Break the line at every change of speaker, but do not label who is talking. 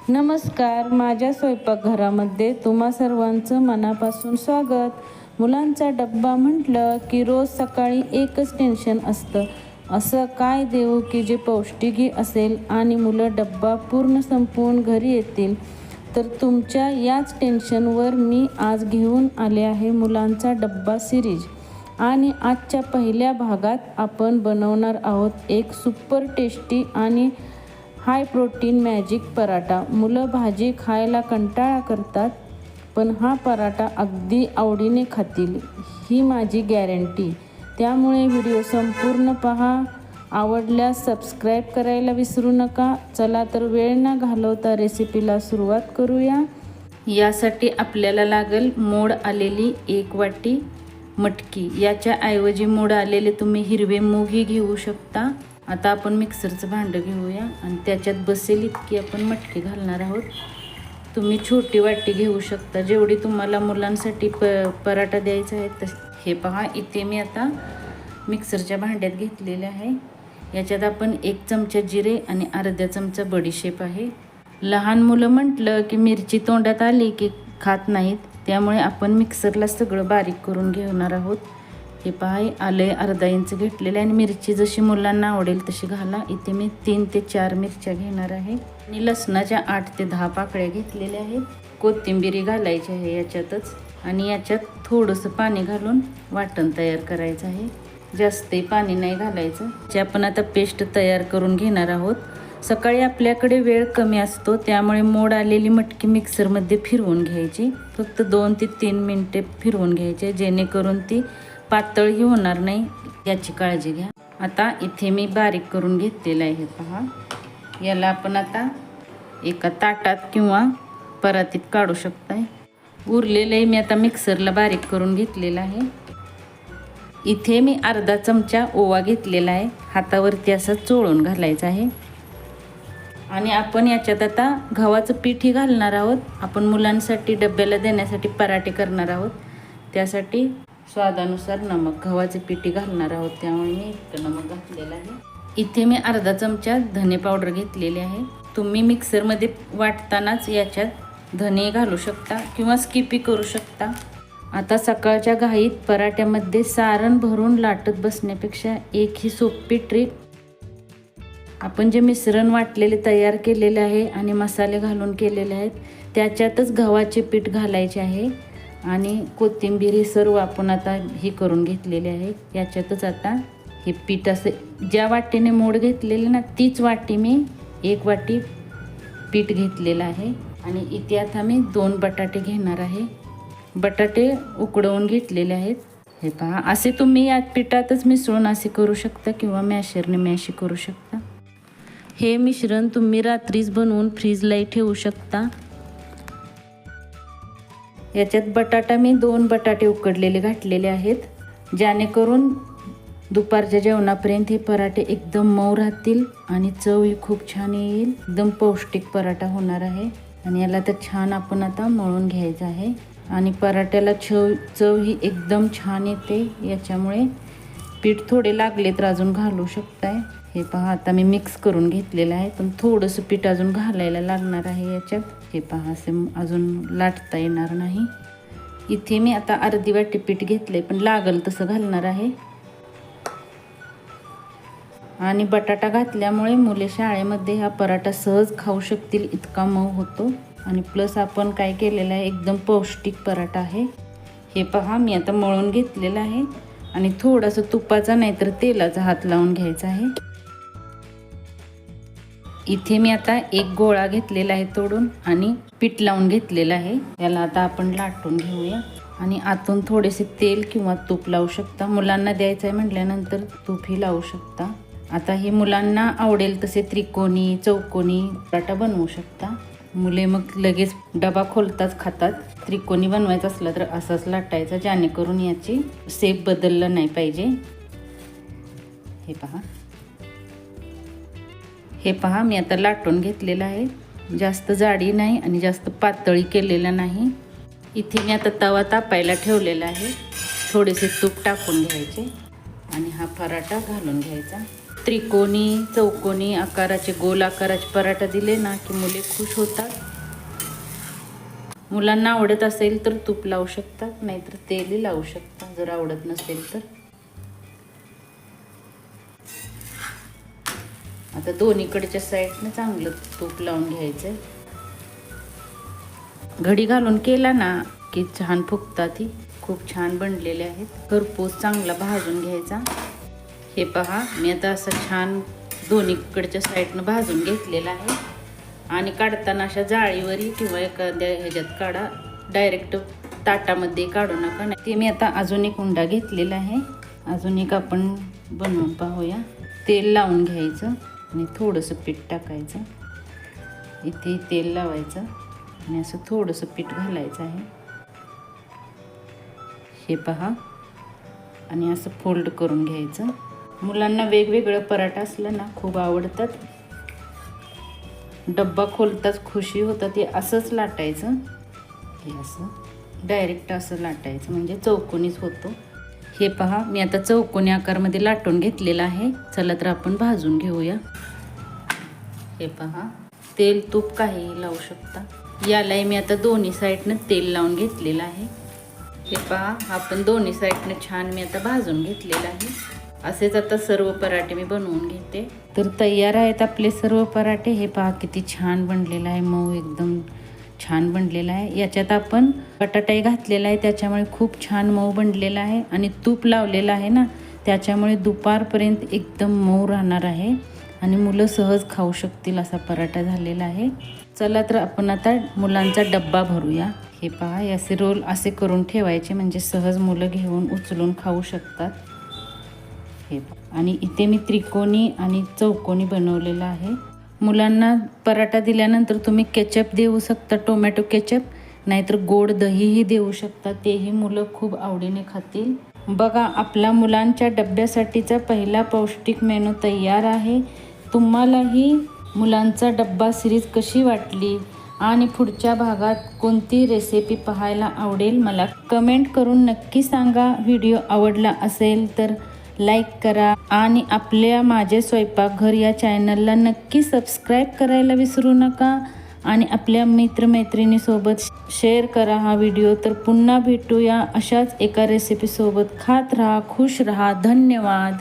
नमस्कार, माझ्या स्वयंपाकघरामध्ये तुम्हा सर्वांचं मनापासून स्वागत। मुलांचा डब्बा म्हटलं की रोज सकाळी एकच टेन्शन असतं, असं काय देऊ की जे पौष्टिकही असेल आणि मुलं डब्बा पूर्ण संपवून घरी येतील। तर तुमच्या याच टेन्शनवर मी आज घेऊन आले आहे मुलांचा डब्बा सिरीज। आणि आजच्या पहिल्या भागात आपण बनवणार आहोत एक सुपर टेस्टी आणि हाय प्रोटीन मॅजिक पराठा। मुलं भाजी खायला कंटाळा करतात, पण हा पराठा अगदी आवडीने खातील, ही माझी गॅरंटी। त्यामुळे व्हिडिओ संपूर्ण पहा। आवडल्यास सबस्क्राईब करायला विसरू नका। चला तर वेळ न घालवता रेसिपीला सुरुवात करूया। यासाठी आपल्याला लागेल मोड आलेली 1 वाटी मटकी। याच्या ऐवजी मोड आलेले तुम्ही हिरवे मूगही घेऊ शकता। आता आपण मिक्सरचं भांडं घेऊया आणि त्याच्यात बसेल इतकी आपण मटकी घालणार आहोत। तुम्ही छोटी वाटी घेऊ शकता, जेवढी तुम्हाला मुलांसाठी पराठा द्यायचा आहे तसे। हे पहा, इथे मी आता मिक्सरच्या भांड्यात घेतलेले आहे। याच्यात आपण 1 चमचा जिरे आणि अर्धा चमचा बडीशेप आहे। लहान मुलं म्हटलं की मिरची तोंडात आली की खात नाहीत, त्यामुळे आपण मिक्सरला सगळं बारीक करून घेणार आहोत। हे पहा, आले अर्धा इंच घेतलेले आणि मिरची जशी मुलांना आवडेल तशी घाला। इथे मी 3 ते 4 मिरच्या घेणार आहे आणि लसणाच्या 8 ते 10 पाकळ्या घेतलेल्या आहेत। कोथिंबीर घालायची आहे याच्यातच आणि याच्यात थोडंसं पाणी घालून वाटण तयार करायचं आहे, जास्तही पाणी नाही घालायचं। जे आपण आता पेस्ट तयार करून घेणार आहोत। सकाळी आपल्याकडे वेळ कमी असतो, त्यामुळे मोड आलेली मटकी मिक्सरमध्ये फिरवून घ्यायची। फक्त 2 ते 3 मिनिटे फिरवून घ्यायचे, जेणेकरून ती पातळही होणार नाही, याची काळजी घ्या। आता इथे मी बारीक करून घेतलेलं आहे। हे पहा, याला आपण आता एका ताटात किंवा परातीत काढू शकताय। उरलेले मी आता मिक्सरला बारीक करून घेतलेलं आहे। इथे मी अर्धा चमचा ओवा घेतलेला आहे, हातावरती असा चोळून घालायचा आहे। आणि आपण याच्यात आता गव्हाचं पीठही घालणार आहोत। आपण मुलांसाठी डब्याला देण्यासाठी पराठे करणार आहोत, त्यासाठी स्वादानुसार नमक, गव्हाचे पीठ घालणार आहोत, त्यामुळे मी इतकं नमक घातलेलं आहे। इथे मी अर्धा चमचा धने पावडर घेतलेले आहे। तुम्ही मिक्सरमध्ये वाटतानाच याच्यात धने घालू शकता किंवा स्किपही करू शकता। आता सकाळच्या घाईत पराठ्यामध्ये सारण भरून लाटत बसण्यापेक्षा एक ही सोपी ट्रिक, आपण जे मिश्रण वाटलेले तयार केलेले आहे आणि मसाले घालून केलेले आहेत, त्याच्यातच गव्हाचे पीठ घालायचे आहे आणि कोथिंबीर हे सर्व आपण आता हे करून घेतलेले आहे। याच्यातच आता हे पीठ असं ज्या वाटीने मोड घेतलेले ना, तीच वाटी मी 1 वाटी पीठ घेतलेलं आहे। आणि इथे आता मी 2 बटाटे घेणार आहे। बटाटे उकडवून घेतलेले आहेत। हे पहा, असे तुम्ही या पिठातच मिसळून असे करू शकता किंवा मॅशरने मॅशही करू शकता। हे मिश्रण तुम्ही रात्रीच बनवून फ्रीजलाही ठेवू शकता। याच्यात बटाटा मी 2 बटाटे उकडलेले घातलेले आहेत, जेणेकरून दुपारच्या जेवणापर्यंत हे पराठे एकदम मऊ राहतील आणि चवही खूप छान येईल। एकदम पौष्टिक पराठा होणार आहे। आणि याला तर छान आपण आता मळून घ्यायचं आहे आणि पराठ्याला चव ही एकदम छान येते। याच्यामुळे पीठ थोडे लागले तर अजून घालू शकताय। हे पहा, आता मी मिक्स करून घेतलेलं आहे, पण थोडंसं पीठ अजून घालायला लागणार आहे याच्यात। हे पहा, असे अजून लाटता येणार नाही। इथे मी आता अर्धी वाटी पीठ घेतले, पण लागल तसं घालणार आहे। आणि बटाटा घातल्यामुळे मुले शाळेमध्ये हा पराठा सहज खाऊ शकतील, इतका मऊ होतो। आणि प्लस आपण काय केलेलं आहे, एकदम पौष्टिक पराठा आहे। हे पहा, मी आता मळून घेतलेलं आहे आणि थोडंसं तुपाचा नाहीतर तेलाचा हात लावून घ्यायचा आहे। इथे मी आता 1 गोळा घेतलेला आहे तोडून आणि पीठ लावून घेतलेलं आहे। याला आता आपण लाटून घेऊया आणि आतून थोडेसे तेल किंवा तूप लावू शकता। मुलांना द्यायचं आहे म्हटल्यानंतर तूपही लावू शकता। आता हे मुलांना आवडेल तसे त्रिकोणी, चौकोनी पराठा बनवू शकता। मुले मग लगेच डबा खोलताच खातात। त्रिकोणी बनवायचं असलं तर असंच लाटायचं, जेणेकरून याची शेप बदलला नाही पाहिजे। हे पहा, मी आता लाटून घेतलेलं आहे। जास्त जाडी नाही आणि जास्त पातळी केलेलं नाही। इथे मी आता तवा तापायला ठेवलेला आहे। थोडेसे तूप टाकून घ्यायचे आणि हा पराठा घालून घ्यायचा। त्रिकोणी चौकोनी आकाराचे गोल आकाराचे पराठा दिले ना की मुले खुश होतात. मुलांना आवडत असेल तर तूप लावू शकतात, नाहीतर तेलही लावू शकतात जर आवडत नसेल तर. आता दोन्हीकडच्या साईडने चांगलं तूप लावून घ्यायचं. घडी घालून केला ना की छान फुगतात. ही खूप छान बनलेले आहेत. खरपूस चांगला भाजून घ्यायचा. हे पहा, मी आता असं छान दोन्हीकडच्या साईडनं भाजून घेतलेला आहे. आणि काढताना अशा जाळीवरी किंवा एखाद्या ह्याच्यात काढा, डायरेक्ट ताटामध्ये काढू नका. नाही ते मी आता अजून एक उंडा घेतलेला आहे. अजून एक आपण बनवून पाहूया. तेल लावून घ्यायचं आणि थोडंसं पीठ टाकायचं. इथे तेल लावायचं आणि असं थोडंसं पीठ घालायचं आहे. हे पहा, आणि असं फोल्ड करून घ्यायचं. मुलांना वेगवेगळं पराठा असलं ना खूप आवडतात. डब्बा खोलताच खुशी होतात. ते असंच लाटायचं. हे असं डायरेक्ट असं लाटायचं म्हणजे चौकोनीच होतो. हे पहा, मी आता चौकोनी आकारमध्ये लाटून घेतलेला आहे. चला तर आपण भाजून घेऊया. हे पहा, तेल तूप काहीही लावू शकता. यालाही मी आता दोन्ही साईडनं तेल लावून घेतलेलं आहे. हे पहा, आपण दोन्ही साईडनं छान मी आता भाजून घेतलेलं आहे. असेच आता सर्व पराठे मी बनवून घेते. तर तयार आहेत आपले सर्व पराठे. हे पहा किती छान बनलेलं आहे. मऊ एकदम छान बनलेला आहे. याच्यात आपण बटाटाही घातलेला आहे, त्याच्यामुळे खूप छान मऊ बनलेला आहे. आणि तूप लावलेलं आहे ना, त्याच्यामुळे दुपारपर्यंत एकदम मऊ राहणार आहे आणि मुलं सहज खाऊ शकतील असा पराठा झालेला आहे. चला तर आपण आता मुलांचा डब्बा भरूया. हे पहा, असे रोल असे करून ठेवायचे म्हणजे सहज मुलं घेऊन उचलून खाऊ शकतात. हे आणि इथे मी त्रिकोणी आणि चौकोनी बनवलेला आहे. मुलांना पराठा दिल्यानंतर तुम्ही केचप देऊ शकता, टोमॅटो केचप, नाहीतर गोड दहीही देऊ शकता. तेही मुलं खूप आवडीने खातील. बघा, आपल्या मुलांच्या डब्यासाठीचा पहिला पौष्टिक मेनू तयार आहे. तुम्हालाही मुलांचा डब्बा सिरीज कशी वाटली आणि पुढच्या भागात कोणती रेसिपी पाहायला आवडेल मला कमेंट करून नक्की सांगा. व्हिडिओ आवडला असेल तर लाईक करा आणि आपल्या माझे स्वयंपाकघर या चॅनलला नक्की सबस्क्राईब करायला विसरू नका. आणि आपल्या मित्रमैत्रिणीसोबत शेअर करा हा व्हिडिओ. तर पुन्हा भेटूया अशाच एका रेसिपीसोबत. खात राहा, खुश राहा. धन्यवाद.